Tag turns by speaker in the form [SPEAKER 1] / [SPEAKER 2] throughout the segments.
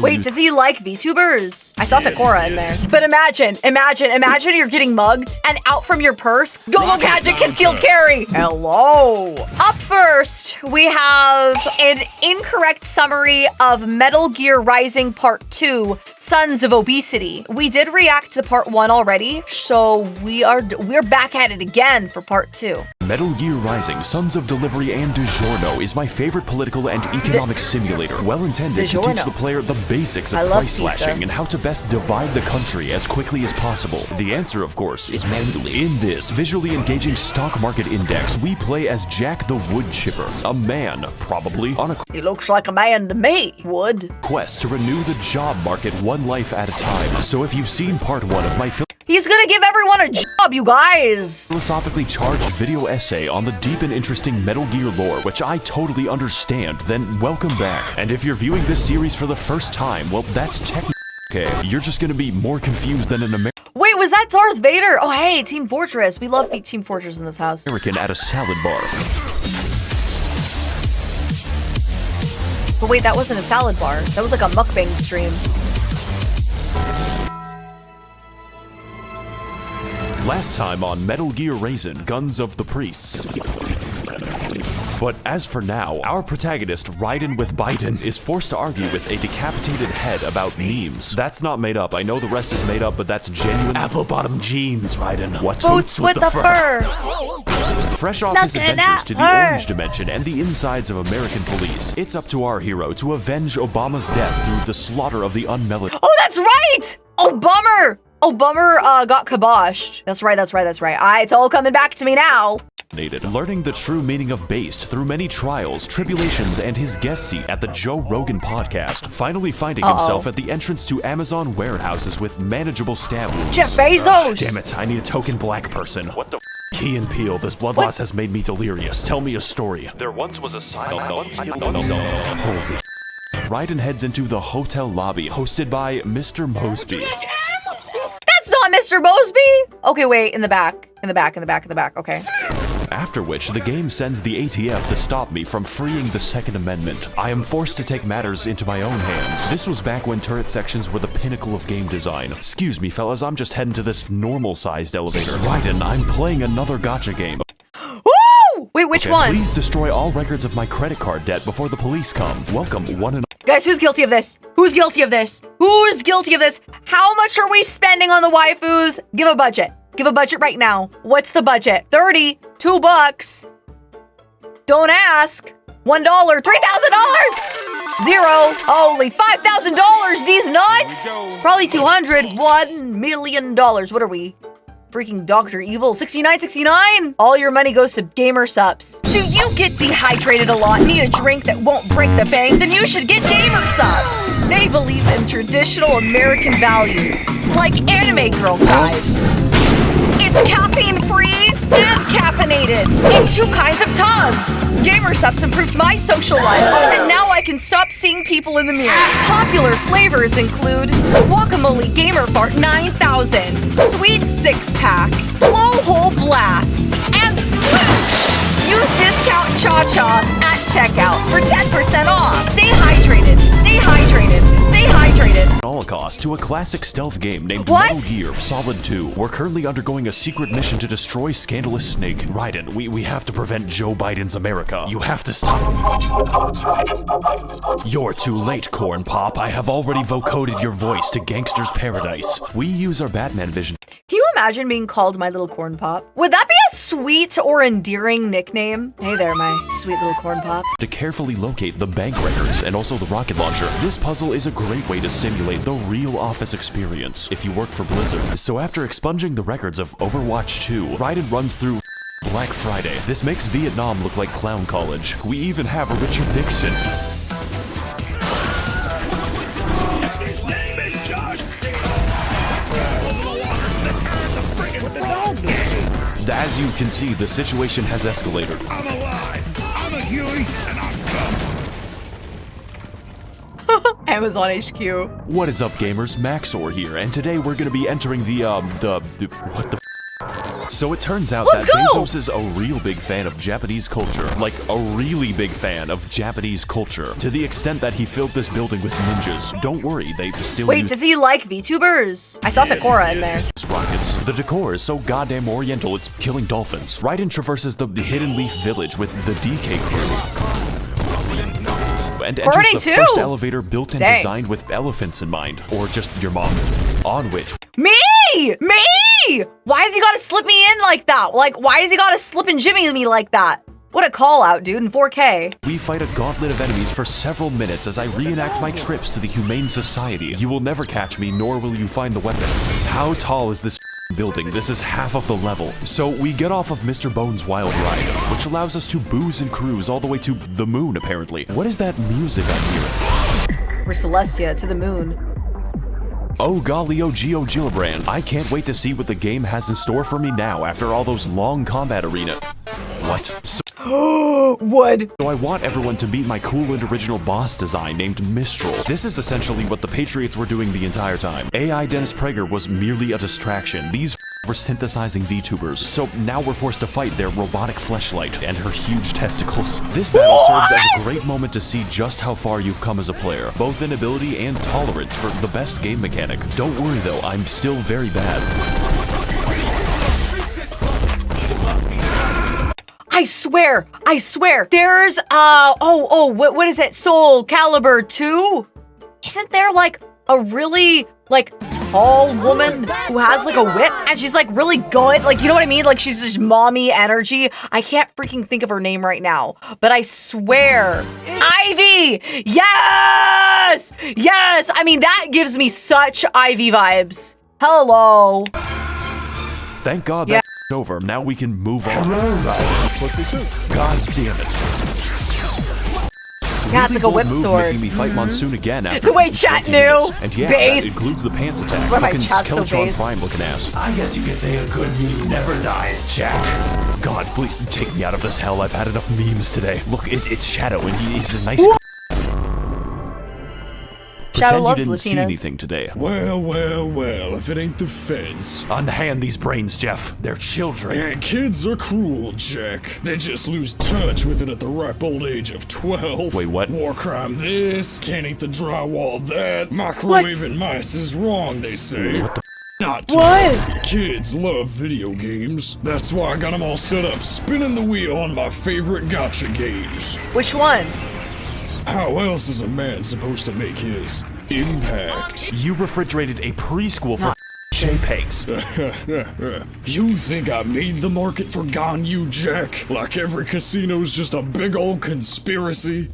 [SPEAKER 1] Wait, does he like VTubers? I saw Pecora in there. But imagine you're getting mugged and out from your purse, go gadget concealed carry. Hello. Up first, we have an incorrect summary of Metal Gear Rising Part 2, Sons of Obesity. We did react to Part 1 already, so we're back at it again for Part 2.
[SPEAKER 2] Metal Gear Rising, Sons of Delivery and DiGiorno is my favorite political and economic simulator, well intended to teach the player the basics of price slashing and how to best divide the country as quickly as possible. The answer, of course, is manually. In this visually engaging stock market index, we play as Jack the Wood Chipper, a man, probably, on a
[SPEAKER 1] he looks like a man to me, Wood.
[SPEAKER 2] quest to renew the job market one life at a time. So if you've seen part 1 of my
[SPEAKER 1] He's gonna give everyone a job, you guys!
[SPEAKER 2] philosophically charged video essay on the deep and interesting Metal Gear lore, which I totally understand, then welcome back. And if you're viewing this series for the first time, well, that's technically okay. You're just gonna be more confused than an
[SPEAKER 1] Wait, was that Darth Vader? Oh, hey, Team Fortress. We love Team Fortress in this house.
[SPEAKER 2] American at a salad bar.
[SPEAKER 1] But wait, that wasn't a salad bar. That was like a mukbang stream.
[SPEAKER 2] Last time on Metal Gear Raisin, Guns of the Priests. But as for now, our protagonist, Raiden with Biden, is forced to argue with a decapitated head about memes. That's not made up. I know the rest is made up, but that's genuine. Apple-bottom jeans, Raiden. What
[SPEAKER 1] boots with the fur?
[SPEAKER 2] Fresh off his adventures to the Orange Dimension and the insides of American police, it's up to our hero to avenge Obama's death through the slaughter of the unmelodic.
[SPEAKER 1] Oh, that's right! Oh, bummer! Oh, bummer got kiboshed. That's right. It's all coming back to me now.
[SPEAKER 2] Learning the true meaning of based through many trials, tribulations, and his guest seat at the Joe Rogan podcast, finally finding himself at the entrance to Amazon warehouses with manageable stab wounds.
[SPEAKER 1] Jeff Bezos!
[SPEAKER 2] Damn it, I need a token black person. What the Key and Peele, this blood loss has made me delirious. Tell me a story. There once was a silent... Holy Raiden heads into the hotel lobby, hosted by Mr. Mosby.
[SPEAKER 1] That's not Mr. Mosby! Okay, wait, in the back, okay.
[SPEAKER 2] After which, the game sends the ATF to stop me from freeing the Second Amendment. I am forced to take matters into my own hands. This was back when turret sections were the pinnacle of game design. Excuse me, fellas, I'm just heading to this normal-sized elevator. Raiden, I'm playing another gacha game.
[SPEAKER 1] Woo! Wait, which one?
[SPEAKER 2] Please destroy all records of my credit card debt before the police come. Welcome, one and all.
[SPEAKER 1] Guys, who's guilty of this? Who's guilty of this? Who's guilty of this? How much are we spending on the waifus? Give a budget. Give a budget right now. What's the budget? 30, $2. Don't ask. $1, $3,000. Zero. Only $5,000. These nuts. Probably 200. $1 million. What are we? Freaking Dr. Evil. 69.69. All your money goes to Gamersupps. Do you get dehydrated a lot? Need a drink that won't break the bank? Then you should get Gamersupps. They believe in traditional American values, like anime girl guys. It's caffeine-free and caffeinated in 2 kinds of tubs. Gamersupps improved my social life, and now I can stop seeing people in the mirror. Popular flavors include Guacamole Gamer Fart 9000, Sweet 6-Pack, Blowhole Blast, and Sploosh. Use discount ChaCha at checkout for 10% off. Stay hydrated. Stay hydrated. Stay hydrated.
[SPEAKER 2] Holocaust to a classic stealth game named Metal Gear Solid 2. We're currently undergoing a secret mission to destroy Scandalous Snake. Raiden, we have to prevent Joe Biden's America. You have to stop. You're too late, Corn Pop. I have already vocoded your voice to Gangster's Paradise. We use our Batman vision.
[SPEAKER 1] Can you imagine being called my little corn pop? Would that be a sweet or endearing nickname? Hey there, my sweet little corn pop.
[SPEAKER 2] To carefully locate the bank records and also the rocket launcher, this puzzle is a great way to simulate the real office experience if you work for Blizzard. So after expunging the records of Overwatch 2, Raiden runs through Black Friday. This makes Vietnam look like clown college. We even have a Richard Nixon.
[SPEAKER 3] His name is Josh.
[SPEAKER 2] As you can see, the situation has escalated.
[SPEAKER 3] I'm alive. I'm a Huey, and I'm coming.
[SPEAKER 1] Amazon HQ.
[SPEAKER 2] What is up, gamers? Max0r here, and today we're gonna be entering the what the So it turns out
[SPEAKER 1] Let's
[SPEAKER 2] that
[SPEAKER 1] go!
[SPEAKER 2] Bezos is a real big fan of Japanese culture. Like, a really big fan of Japanese culture. To the extent that he filled this building with ninjas. Don't worry, they still
[SPEAKER 1] Wait,
[SPEAKER 2] use
[SPEAKER 1] does he like VTubers? I saw Pecora in there.
[SPEAKER 2] rockets. The decor is so goddamn oriental, it's killing dolphins. Raiden traverses the Hidden Leaf Village with the DK crew. And enters
[SPEAKER 1] Raiden
[SPEAKER 2] the
[SPEAKER 1] too?
[SPEAKER 2] first elevator built and
[SPEAKER 1] Dang.
[SPEAKER 2] designed with elephants in mind. Or just your mom. On which
[SPEAKER 1] Me! Me! Why has he gotta slip me in like that? Like, why has he gotta slip and jimmy me like that? What a call out, dude, in 4K.
[SPEAKER 2] we fight a gauntlet of enemies for several minutes as I reenact my trips to the Humane Society. You will never catch me, nor will you find the weapon. How tall is this building? This is half of the level. So we get off of Mr. Bones' wild ride, which allows us to booze and cruise all the way to the moon, apparently. What is that music I'm hearing?
[SPEAKER 1] We're Celestia to the moon.
[SPEAKER 2] Oh golly, oh Geo Gillibrand. I can't wait to see what the game has in store for me now after all those long combat arena. What?
[SPEAKER 1] Wood.
[SPEAKER 2] So I want everyone to meet my cool and original boss design named Mistral. This is essentially what the Patriots were doing the entire time. AI Dennis Prager was merely a distraction. These were synthesizing VTubers, so now we're forced to fight their robotic fleshlight and her huge testicles. This battle serves as a great moment to see just how far you've come as a player, both in ability and tolerance for the best game mechanic. Don't worry though, I'm still very bad.
[SPEAKER 1] I swear, there's, what is it? Soul Calibur 2? Isn't there like a really tall woman who has like a whip and she's like really good? Like, you know what I mean? Like she's just mommy energy. I can't freaking think of her name right now, but I swear, Ivy, yes! Yes, I mean, that gives me such Ivy vibes. Hello.
[SPEAKER 2] Thank God that's over. Now we can move on. God damn it.
[SPEAKER 1] Yeah, it's like a whip
[SPEAKER 2] Move
[SPEAKER 1] sword.
[SPEAKER 2] making me fight Monsoon again after
[SPEAKER 1] The way chat
[SPEAKER 2] 20
[SPEAKER 1] knew.
[SPEAKER 2] minutes. And yeah, that
[SPEAKER 1] Based.
[SPEAKER 2] includes the pants attack.
[SPEAKER 1] That's why my
[SPEAKER 2] Fucking
[SPEAKER 1] chat's so
[SPEAKER 2] Skeletron
[SPEAKER 1] based.
[SPEAKER 2] Prime looking ass.
[SPEAKER 3] I guess you could say a good meme never dies, Jack.
[SPEAKER 2] God, please take me out of this hell. I've had enough memes today. Look, it's Shadow, and he's a nice.
[SPEAKER 1] Shadow
[SPEAKER 2] Pretend
[SPEAKER 1] loves
[SPEAKER 2] you didn't see
[SPEAKER 1] Latinas.
[SPEAKER 2] anything today.
[SPEAKER 4] Well, if it ain't the feds.
[SPEAKER 2] Unhand these brains, Jeff. They're children.
[SPEAKER 4] And kids are cruel, Jack. They just lose touch with it at the ripe old age of 12.
[SPEAKER 2] Wait, what?
[SPEAKER 4] War crime this, can't eat the drywall that. Microwaving mice is wrong, they say.
[SPEAKER 2] What the
[SPEAKER 4] Not
[SPEAKER 1] What?
[SPEAKER 4] Kids love video games. That's why I got them all set up, spinning the wheel on my favorite gotcha games.
[SPEAKER 1] Which one?
[SPEAKER 4] How else is a man supposed to make his impact?
[SPEAKER 2] You refrigerated a preschool for JPEGs.
[SPEAKER 4] You think I made the market for Ganyu, Jack? Like every casino's just a big old conspiracy?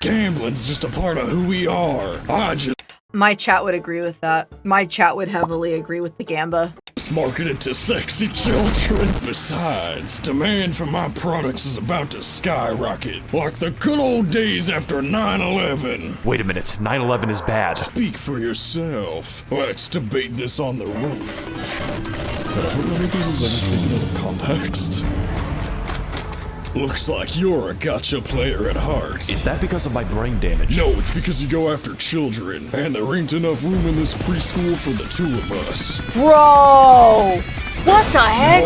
[SPEAKER 4] Gambling's just a part of who we are. I just
[SPEAKER 1] My chat would agree with that. My chat would heavily agree with the Gamba.
[SPEAKER 4] market it to sexy children. Besides, demand for my products is about to skyrocket. Like the good old days after 9/11.
[SPEAKER 2] Wait a minute, 9/11 is bad.
[SPEAKER 4] Speak for yourself. Let's debate this on the roof. Let me do this like speaking out of context. Looks like you're a gotcha player at heart.
[SPEAKER 2] Is that because of my brain damage?
[SPEAKER 4] No, it's because you go after children, and there ain't enough room in this preschool for the two of us.
[SPEAKER 1] Bro! What the heck?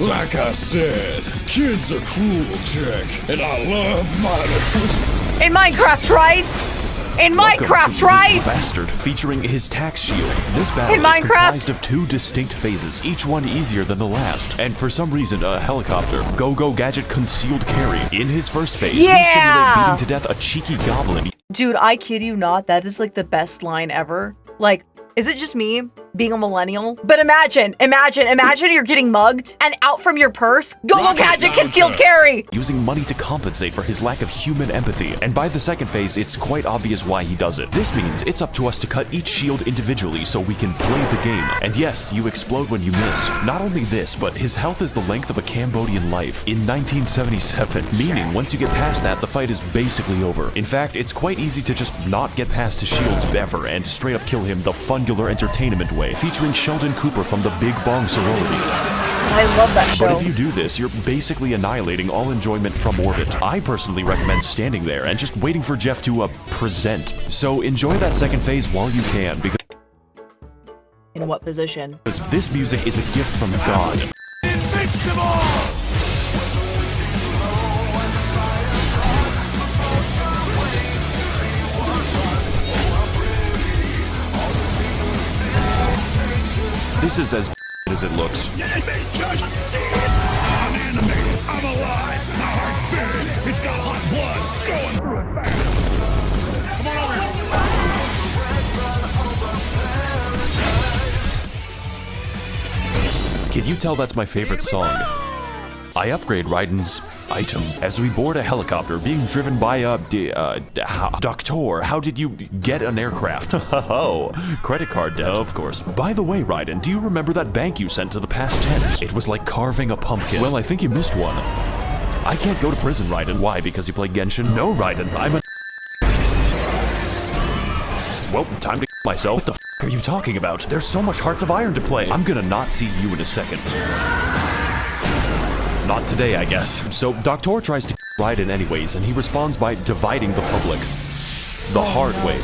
[SPEAKER 4] Like I said, kids are cruel, Jack, and I love minors.
[SPEAKER 1] In Minecraft, right? In
[SPEAKER 2] Welcome
[SPEAKER 1] Minecraft,
[SPEAKER 2] to
[SPEAKER 1] right?
[SPEAKER 2] Little Bastard, featuring his tax shield. This battle
[SPEAKER 1] In
[SPEAKER 2] is
[SPEAKER 1] Minecraft?
[SPEAKER 2] comprised of two distinct phases, each one easier than the last. And for some reason, a helicopter, Go-Go Gadget concealed carry. In his first phase, we simulate
[SPEAKER 1] Yeah!
[SPEAKER 2] beating to death a cheeky goblin.
[SPEAKER 1] Dude, I kid you not, that is like the best line ever. Like, is it just me being a millennial? But imagine you're getting mugged and out from your purse, Go-Go Gadget concealed carry!
[SPEAKER 2] Using money to compensate for his lack of human empathy. And by the second phase, it's quite obvious why he does it. This means it's up to us to cut each shield individually so we can play the game. And yes, you explode when you miss. Not only this, but his health is the length of a Cambodian life in 1977. Meaning, once you get past that, the fight is basically over. In fact, it's quite easy to just not get past his shields ever and straight up kill him the fungular entertainment way, featuring Sheldon Cooper from the Big Bong Sorority.
[SPEAKER 1] I love that show.
[SPEAKER 2] But if you do this, you're basically annihilating all enjoyment from orbit. I personally recommend standing there and just waiting for Jeff to present. So enjoy that second phase while you can, because
[SPEAKER 1] In what position?
[SPEAKER 2] This music is a gift from God. This is as it looks.
[SPEAKER 4] I'm animated. I'm alive. My heart's beating. It's got hot blood going through it fast. Come on over.
[SPEAKER 2] Can you tell that's my favorite song? I upgrade Raiden's item as we board a helicopter being driven by a Doctor. How did you get an aircraft? Oh, credit card debt. Of course. By the way, Raiden, do you remember that bank you sent to the past tense? It was like carving a pumpkin. Well, I think you missed one. I can't go to prison, Raiden. Why? Because you play Genshin? No, Raiden. I'm a... Well, time to myself. What the f are you talking about? There's so much Hearts of Iron to play. I'm gonna not see you in a second. Not today, I guess. So, Doctor tries to Raiden anyways, and he responds by dividing the public. The hard way.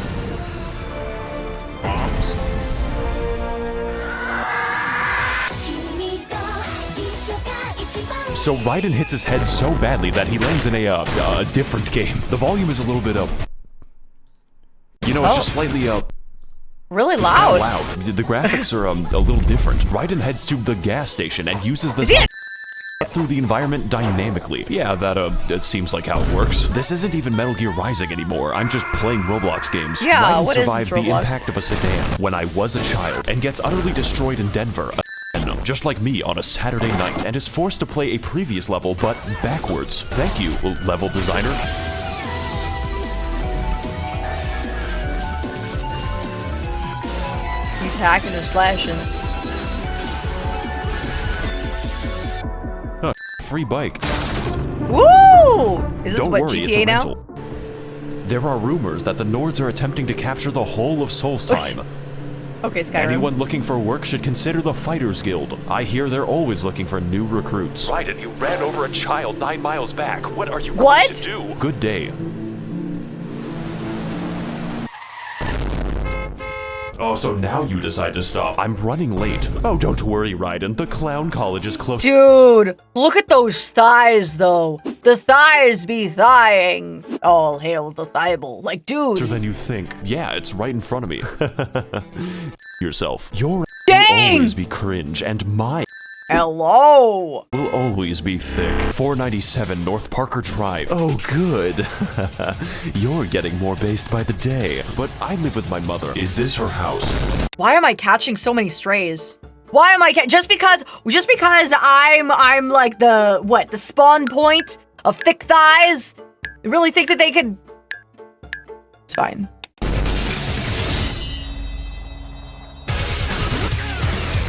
[SPEAKER 2] So, Raiden hits his head so badly that he lands in a different game. The volume is a little bit you know, it's just slightly
[SPEAKER 1] really
[SPEAKER 2] It's
[SPEAKER 1] loud.
[SPEAKER 2] not loud. The graphics are a little different. Raiden heads to the gas station and uses the through the environment dynamically. Yeah, that seems like how it works. This isn't even Metal Gear Rising anymore. I'm just playing Roblox games.
[SPEAKER 1] Yeah,
[SPEAKER 2] Raiden
[SPEAKER 1] what is
[SPEAKER 2] survived
[SPEAKER 1] this,
[SPEAKER 2] the
[SPEAKER 1] Roblox?
[SPEAKER 2] impact of a sedan when I was a child and gets utterly destroyed in Denver. Just like me on a Saturday night, and is forced to play a previous level, but backwards. Thank you, level designer.
[SPEAKER 1] He's hacking and slashing.
[SPEAKER 2] Free bike.
[SPEAKER 1] Woo! Is this
[SPEAKER 2] Don't
[SPEAKER 1] what,
[SPEAKER 2] worry, it's
[SPEAKER 1] GTA
[SPEAKER 2] a
[SPEAKER 1] now?
[SPEAKER 2] rental. There are rumors that the Nords are attempting to capture the whole of Solstheim.
[SPEAKER 1] Okay, Skyrim.
[SPEAKER 2] Anyone looking for work should consider the Fighters Guild. I hear they're always looking for new recruits. Raiden, you ran over a child 9 miles back. What are you going to do? Good day. Oh, so now you decide to stop. I'm running late. Oh, don't worry, Raiden. The clown college is close.
[SPEAKER 1] Dude, look at those thighs, though. The thighs be thying. All hail the thighball. Like, dude.
[SPEAKER 2] Than you think. Yeah, it's right in front of me. Yourself. Your
[SPEAKER 1] Dang!
[SPEAKER 2] will always be cringe, and my
[SPEAKER 1] Hello.
[SPEAKER 2] will always be thick. 497 North Parker Drive. Oh, good. You're getting more based by the day. But I live with my mother. Is this her house?
[SPEAKER 1] Why am I catching so many strays? Why am I just because I'm like the spawn point of thick thighs? You really think that they could? It's fine.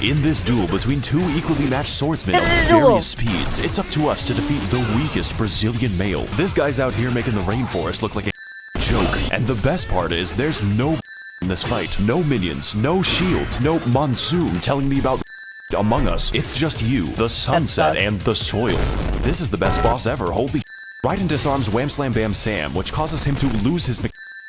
[SPEAKER 2] In this duel between two equally matched swordsmen of
[SPEAKER 1] Duel.
[SPEAKER 2] various speeds, it's up to us to defeat the weakest Brazilian male. This guy's out here making the rainforest look like a joke. And the best part is, there's no in this fight. No minions, no shields, no monsoon telling me about among us. It's just you, the sunset, and the soil. This is the best boss ever, holy Raiden disarms Wham Slam Bam Sam, which causes him to lose his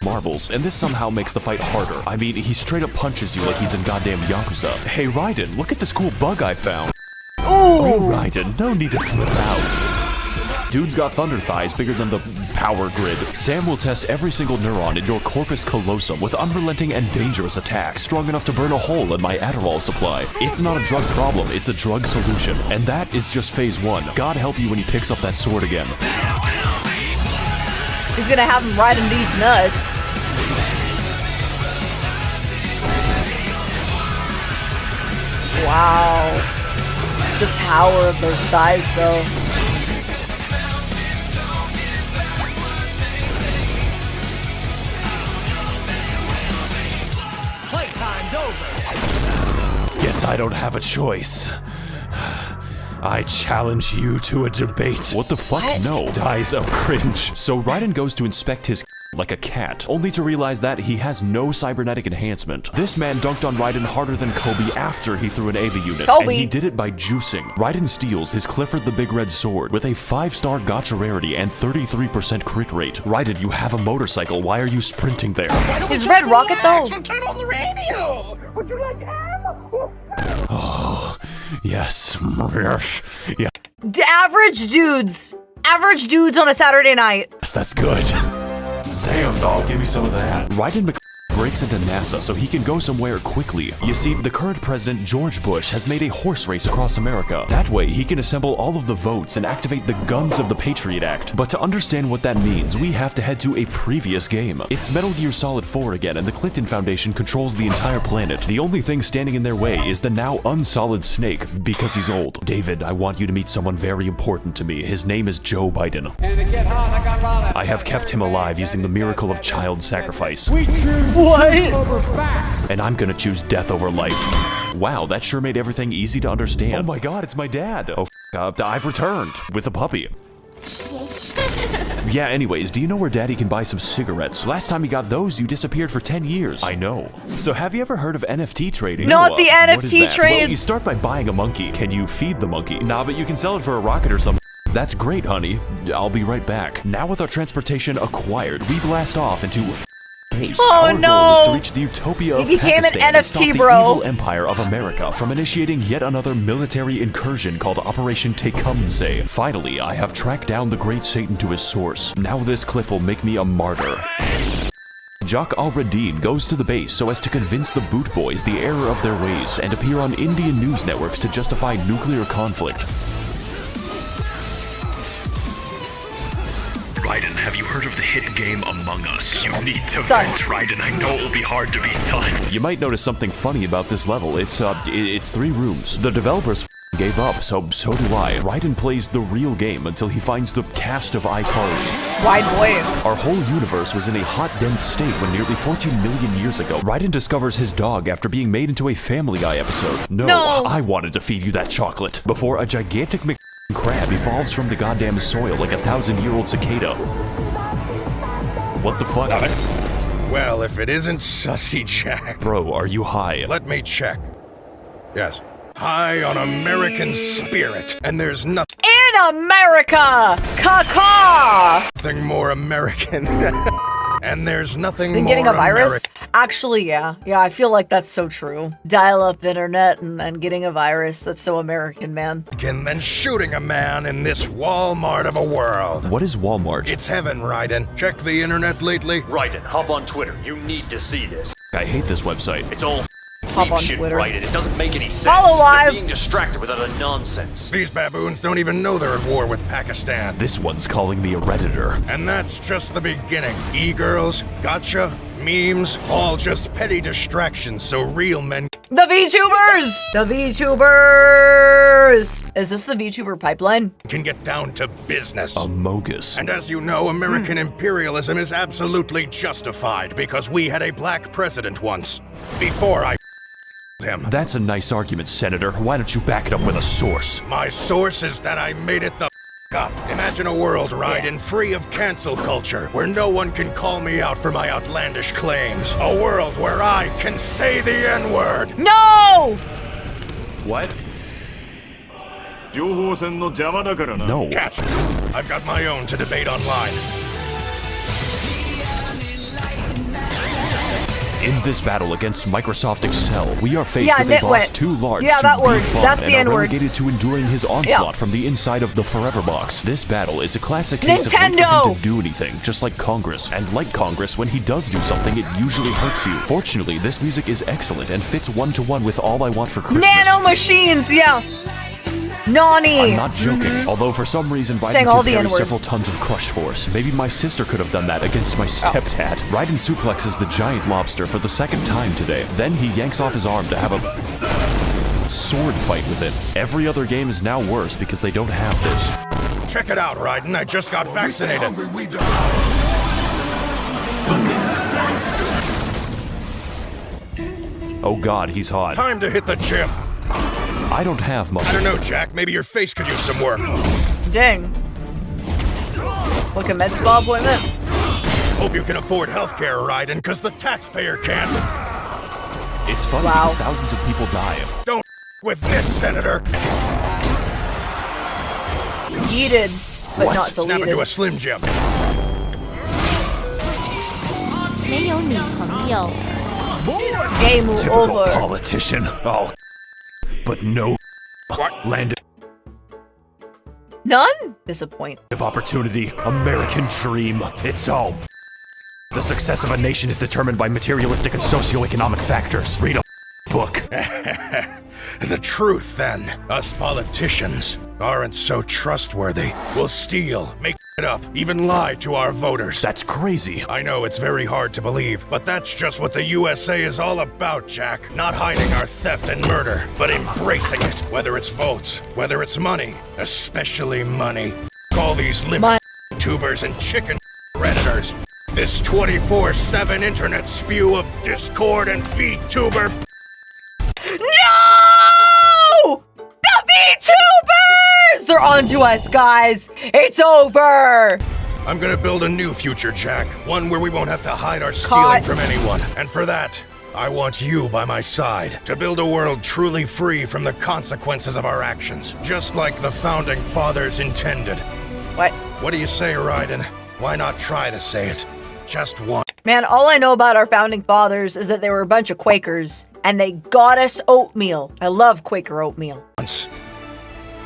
[SPEAKER 2] marbles, and this somehow makes the fight harder. I mean, he straight up punches you like he's in goddamn Yakuza. Hey Raiden, look at this cool bug I found.
[SPEAKER 1] Ooh.
[SPEAKER 2] Oh Raiden, no need to flip out. Dude's got thunder thighs bigger than the power grid. Sam will test every single neuron in your corpus callosum with unrelenting and dangerous attacks strong enough to burn a hole in my Adderall supply. It's not a drug problem, it's a drug solution. And that is just phase 1. God help you when he picks up that sword again.
[SPEAKER 1] He's gonna have him riding these nuts. Wow. The power of those thighs, though.
[SPEAKER 3] Playtime's over.
[SPEAKER 2] Guess I don't have a choice. I challenge you to a debate. What the fuck?
[SPEAKER 1] What?
[SPEAKER 2] No. Dies of cringe. So Raiden goes to inspect his like a cat, only to realize that he has no cybernetic enhancement. This man dunked on Raiden harder than Kobe after he threw an AV unit, and he did it by juicing. Raiden steals his Clifford the Big Red Sword with a 5-star gacha rarity and 33% crit rate. Raiden, you have a motorcycle. Why are you sprinting there?
[SPEAKER 1] Is Red Rocket, though?
[SPEAKER 3] Turn on the radio. Would you like ham
[SPEAKER 2] Oh, yes. Yes. Yeah.
[SPEAKER 1] Average dudes. Average dudes on a Saturday night.
[SPEAKER 2] Yes, that's good.
[SPEAKER 3] Damn, dog, give me some of that.
[SPEAKER 2] Raiden breaks into NASA so he can go somewhere quickly. You see, the current president, George Bush, has made a horse race across America. That way, he can assemble all of the votes and activate the guns of the Patriot Act. But to understand what that means, we have to head to a previous game. It's Metal Gear Solid 4 again, and the Clinton Foundation controls the entire planet. The only thing standing in their way is the now unsolid Snake, because he's old. David, I want you to meet someone very important to me. His name is Joe Biden. I have kept him alive using the miracle of child sacrifice.
[SPEAKER 1] What?
[SPEAKER 2] And I'm gonna choose death over life. Wow, that sure made everything easy to understand. Oh my god, it's my dad. Oh, I've returned with a puppy. Yeah, anyways, do you know where Daddy can buy some cigarettes? Last time you got those, you disappeared for 10 years. I know. So have you ever heard of NFT trading?
[SPEAKER 1] Not the NFT trades.
[SPEAKER 2] Well, you start by buying a monkey. Can you feed the monkey? Nah, but you can sell it for a rocket or something. That's great, honey. I'll be right back. Now with our transportation acquired, we blast off into space.
[SPEAKER 1] Oh,
[SPEAKER 2] our
[SPEAKER 1] no.
[SPEAKER 2] goal is to reach the utopia of
[SPEAKER 1] He became an
[SPEAKER 2] Pakistan and stop
[SPEAKER 1] NFT,
[SPEAKER 2] the
[SPEAKER 1] bro.
[SPEAKER 2] evil empire of America from initiating yet another military incursion called Operation Tecumseh. Finally, I have tracked down the great Satan to his source. Now this cliff will make me a martyr. Jock al-Radin goes to the base so as to convince the Boot Boys the error of their ways and appear on Indian news networks to justify nuclear conflict. Raiden, have you heard of the hit game Among Us? You need to vent, Raiden. I know it'll be hard to be sus. You might notice something funny about this level. It's 3 rooms. The developers gave up, so do I. Raiden plays the real game until he finds the cast of iCarly.
[SPEAKER 1] Wide boy.
[SPEAKER 2] Our whole universe was in a hot, dense state when nearly 14 million years ago, Raiden discovers his dog after being made into a Family Guy episode. No, I wanted to feed you that chocolate. Before a gigantic crab evolves from the goddamn soil like a 1,000-year-old cicada. What the fuck?
[SPEAKER 5] Well, if it isn't Sussy Jack.
[SPEAKER 2] Bro, are you high?
[SPEAKER 5] Let me check. Yes. High on American spirit. And there's nothing
[SPEAKER 1] In America! Caca!
[SPEAKER 5] more American. And there's nothing
[SPEAKER 1] Than
[SPEAKER 5] more
[SPEAKER 1] getting a virus?
[SPEAKER 5] American.
[SPEAKER 1] Actually, yeah. Yeah, I feel like that's so true. Dial-up internet and getting a virus. That's so American, man.
[SPEAKER 5] Than shooting a man in this Walmart of a world.
[SPEAKER 2] What is Walmart?
[SPEAKER 5] It's heaven, Raiden. Checked the internet lately?
[SPEAKER 6] Raiden, hop on Twitter. You need to see this.
[SPEAKER 2] I hate this website.
[SPEAKER 6] It's all
[SPEAKER 1] Hop on
[SPEAKER 6] shit,
[SPEAKER 1] Twitter.
[SPEAKER 6] Raiden. It doesn't make any sense.
[SPEAKER 1] Follow live.
[SPEAKER 6] You're being distracted with other nonsense.
[SPEAKER 5] These baboons don't even know they're at war with Pakistan.
[SPEAKER 2] This one's calling me a Redditor.
[SPEAKER 5] And that's just the beginning. E-girls, gotcha, memes, all just petty distractions so real men
[SPEAKER 1] The VTubers! The VTubers! Is this the VTuber pipeline?
[SPEAKER 5] can get down to business.
[SPEAKER 2] Amogus.
[SPEAKER 5] And as you know, American imperialism is absolutely justified because we had a black president once. Before I him.
[SPEAKER 2] That's a nice argument, Senator. Why don't you back it up with a source?
[SPEAKER 5] My source is that I made it the up. Imagine a world, Raiden, free of cancel culture, where no one can call me out for my outlandish claims. A world where I can say the N-word.
[SPEAKER 1] No!
[SPEAKER 2] What?
[SPEAKER 4] No.
[SPEAKER 5] Catch it. I've got my own to debate online.
[SPEAKER 2] In this battle against Microsoft Excel, we are faced
[SPEAKER 1] Yeah,
[SPEAKER 2] with a boss
[SPEAKER 1] nitwit.
[SPEAKER 2] too large
[SPEAKER 1] Yeah,
[SPEAKER 2] to
[SPEAKER 1] that
[SPEAKER 2] be
[SPEAKER 1] word.
[SPEAKER 2] fun
[SPEAKER 1] That's
[SPEAKER 2] and
[SPEAKER 1] the
[SPEAKER 2] are
[SPEAKER 1] N-word.
[SPEAKER 2] relegated to enduring his onslaught
[SPEAKER 1] Yeah.
[SPEAKER 2] from the inside of the Forever Box. This battle is a classic case of wait for
[SPEAKER 1] Nintendo!
[SPEAKER 2] him to do anything, just like Congress. And like Congress, when he does do something, it usually hurts you. Fortunately, this music is excellent and fits one-to-one with All I Want for Christmas.
[SPEAKER 1] Nano machines, yeah. Nani.
[SPEAKER 2] I'm not joking, although for some reason Raiden
[SPEAKER 1] Saying all
[SPEAKER 2] can
[SPEAKER 1] the
[SPEAKER 2] carry
[SPEAKER 1] N-words.
[SPEAKER 2] several tons of crush force. Maybe my sister could have done that against my stepdad. Raiden suplexes the giant lobster for the second time today. Then he yanks off his arm to have a sword fight with it. Every other game is now worse because they don't have this.
[SPEAKER 5] Check it out, Raiden. I just got vaccinated.
[SPEAKER 2] Oh god, he's hot.
[SPEAKER 5] Time to hit the gym.
[SPEAKER 2] I don't have
[SPEAKER 5] I
[SPEAKER 2] muscle.
[SPEAKER 5] don't know, Jack. Maybe your face could use some work.
[SPEAKER 1] Dang. Like a med spa appointment?
[SPEAKER 5] Hope you can afford healthcare, Raiden, because the taxpayer can't.
[SPEAKER 2] It's funny
[SPEAKER 1] Wow.
[SPEAKER 2] because thousands of people die.
[SPEAKER 5] Don't with this, Senator.
[SPEAKER 1] Yeeted, but
[SPEAKER 2] What?
[SPEAKER 1] not
[SPEAKER 5] Snap into
[SPEAKER 1] deleted.
[SPEAKER 5] a Slim Jim.
[SPEAKER 7] 没有女朋友。
[SPEAKER 1] Game
[SPEAKER 2] Typical
[SPEAKER 1] over.
[SPEAKER 2] politician. Oh, but no land
[SPEAKER 1] None? Disappoint.
[SPEAKER 2] of opportunity, American dream. It's all. The success of a nation is determined by materialistic and socioeconomic factors. Read a book.
[SPEAKER 5] The truth, then. Us politicians aren't so trustworthy. We'll steal, make it up, even lie to our voters.
[SPEAKER 2] That's crazy.
[SPEAKER 5] I know it's very hard to believe, but that's just what the USA is all about, Jack. Not hiding our theft and murder, but embracing it. Whether it's votes, whether it's money, especially money. All these tubers and chicken redditors. This 24/7 internet spew of discord and VTuber.
[SPEAKER 1] No! The VTubers! They're onto us, guys. It's over.
[SPEAKER 5] I'm gonna build a new future, Jack. One where we won't have to hide our stealing from anyone. And for that, I want you by my side. To build a world truly free from the consequences of our actions. Just like the founding fathers intended.
[SPEAKER 1] What?
[SPEAKER 5] What do you say, Raiden? Why not try to say it? Just one.
[SPEAKER 1] Man, all I know about our founding fathers is that they were a bunch of Quakers, and they got us oatmeal. I love Quaker oatmeal.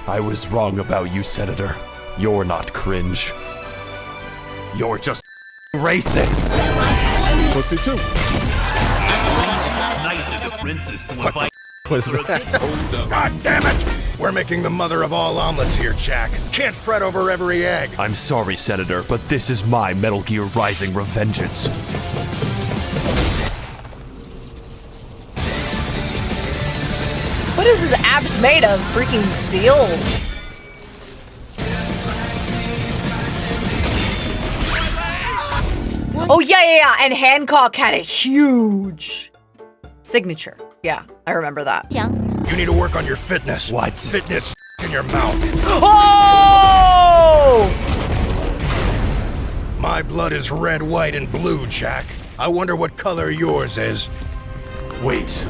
[SPEAKER 2] I was wrong about you, Senator. You're not cringe. You're just racist.
[SPEAKER 7] Pussy too.
[SPEAKER 5] God damn it! We're making the mother of all omelets here, Jack. Can't fret over every egg.
[SPEAKER 2] I'm sorry, Senator, but this is my Metal Gear Rising revengeance.
[SPEAKER 1] What is his abs made of? Freaking steel? Oh, yeah. And Hancock had a huge signature. Yeah, I remember that.
[SPEAKER 5] You need to work on your fitness.
[SPEAKER 2] What?
[SPEAKER 5] Fitness in your mouth.
[SPEAKER 1] Oh!
[SPEAKER 5] My blood is red, white, and blue, Jack. I wonder what color yours is.
[SPEAKER 2] Wait.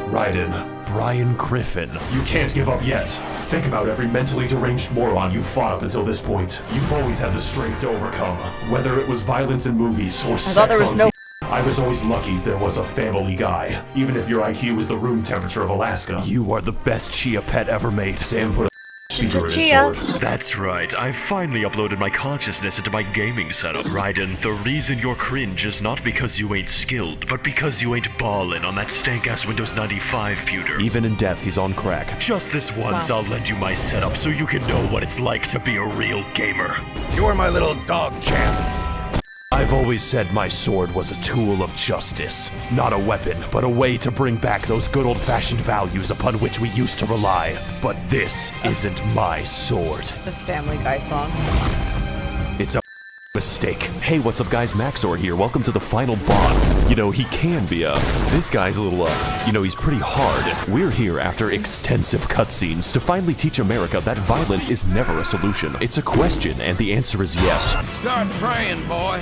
[SPEAKER 2] Raiden. Brian Griffin. You can't give up yet. Think about every mentally deranged moron you've fought up until this point. You've always had the strength to overcome. Whether it was violence in movies or sex
[SPEAKER 1] thought there was
[SPEAKER 2] on
[SPEAKER 1] no-
[SPEAKER 2] TV. I was always lucky there was a family guy. Even if your IQ was the room temperature of Alaska. You are the best Chia pet ever made. Sam put a speaker in his
[SPEAKER 1] Chia.
[SPEAKER 2] sword. That's right. I finally uploaded my consciousness into my gaming setup. Raiden, the reason you're cringe is not because you ain't skilled, but because you ain't ballin' on that stank-ass Windows 95 pewter. Even in death, he's on crack. Just this once, I'll lend you my setup so you can know what it's like to be a real gamer.
[SPEAKER 5] You're my little dog champ.
[SPEAKER 2] I've always said my sword was a tool of justice. Not a weapon, but a way to bring back those good old-fashioned values upon which we used to rely. But this isn't my sword.
[SPEAKER 1] The Family Guy song.
[SPEAKER 2] It's a mistake. Hey, what's up guys, Max0r here. Welcome to the final boss. You know, he can be this guy's a little, he's pretty hard. We're here after extensive cutscenes to finally teach America that violence is never a solution. It's a question, and the answer is yes.
[SPEAKER 5] Start praying, boy.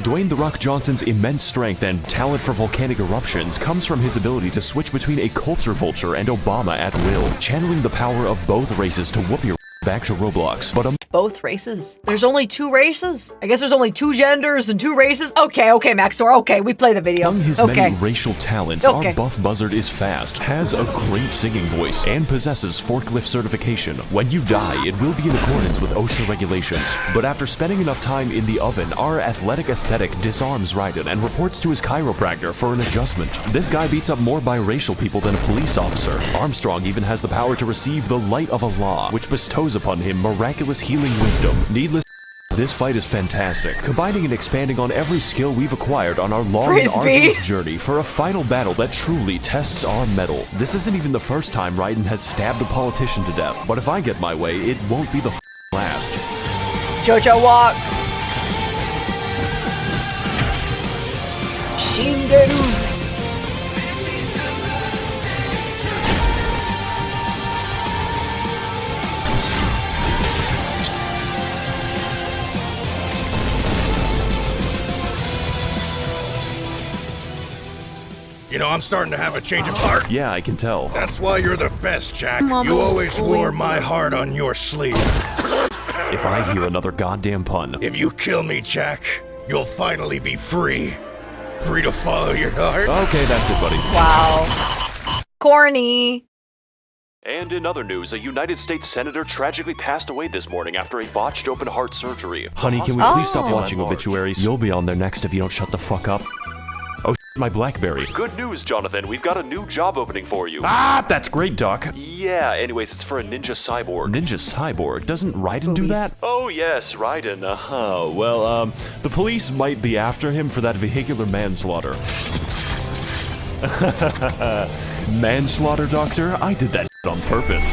[SPEAKER 2] Dwayne "The Rock" Johnson's immense strength and talent for volcanic eruptions comes from his ability to switch between a culture vulture and Obama at will, channeling the power of both races to whoop your back to Roblox. But
[SPEAKER 1] Both races? There's only 2 races? I guess there's only 2 genders and 2 races? Okay, Max0r, okay, we play the video.
[SPEAKER 2] among his many racial talents,
[SPEAKER 1] Okay.
[SPEAKER 2] our buff buzzard is fast, has a great singing voice, and possesses forklift certification. When you die, it will be in accordance with OSHA regulations. But after spending enough time in the oven, our athletic aesthetic disarms Raiden and reports to his chiropractor for an adjustment. This guy beats up more biracial people than a police officer. Armstrong even has the power to receive the light of Allah, which bestows upon him miraculous healing wisdom. Needless, this fight is fantastic, combining and expanding on every skill we've acquired on our long and arduous journey for a final battle that truly tests our mettle. This isn't even the first time Raiden has stabbed a politician to death, but if I get my way, it won't be the last.
[SPEAKER 1] ChaCha walk. Shinderu.
[SPEAKER 5] You know, I'm starting to have a change of heart.
[SPEAKER 2] Yeah, I can tell.
[SPEAKER 5] That's why you're the best, Jack. You always wore my heart on your sleeve.
[SPEAKER 2] If I hear another goddamn pun.
[SPEAKER 5] If you kill me, Jack, you'll finally be free. free to follow your heart.
[SPEAKER 2] Okay, that's it, buddy.
[SPEAKER 1] Wow. Corny.
[SPEAKER 2] And in other news, a United States senator tragically passed away this morning after a botched open heart surgery. Honey, can we please stop watching obituaries? You'll be on there next if you don't shut the fuck up. Oh, my BlackBerry. Good news, Jonathan. We've got a new job opening for you. Ah, that's great, Doc. Yeah, anyways, it's for a ninja cyborg. Ninja cyborg? Doesn't Raiden do that? Oh, yes, Raiden. Well, the police might be after him for that vehicular manslaughter. Manslaughter, Doctor? I did that on purpose.